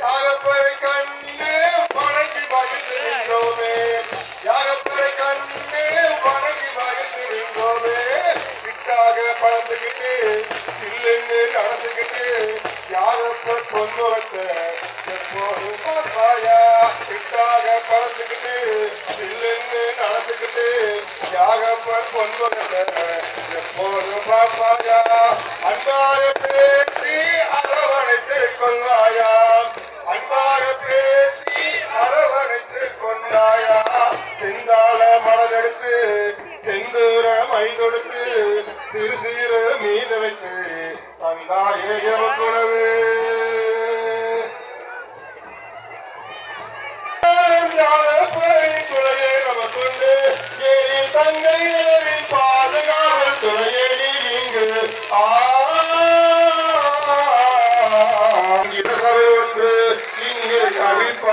யாகப்பரை கண்ணே வணங்கி மகிழ்ந்திருந்தோமே யாகப்பரை கண்ணே வணங்கி மகிழ்ந்திருந்தோமே விட்டாக பழந்துகிட்டு சில்லுன்னு நடந்துகிட்டு யாகப்பர் பொன்முகத்தை எப்போது பார்ப்பாயா விட்டாக பழந்துகிட்டு சில்லுன்னு நடந்துகிட்டு யாகப்பர் பொன்முகத்தை எப்போது பார்ப்பாயா அன்பாக பேசி அரவணைத்து கொள்வாயா அன்பாக பேசி அரவணைத்து கொண்டாயா செந்தாள மலரெடுத்து செந்தூர மை கொடுத்து சிறு சிறு மீன் வைத்து தந்தாயே எமக்குணவு துணையே நமக்குண்டு ஏரில் தங்கை ஏரில் பாதுகாவல் துணையே நீ இங்கு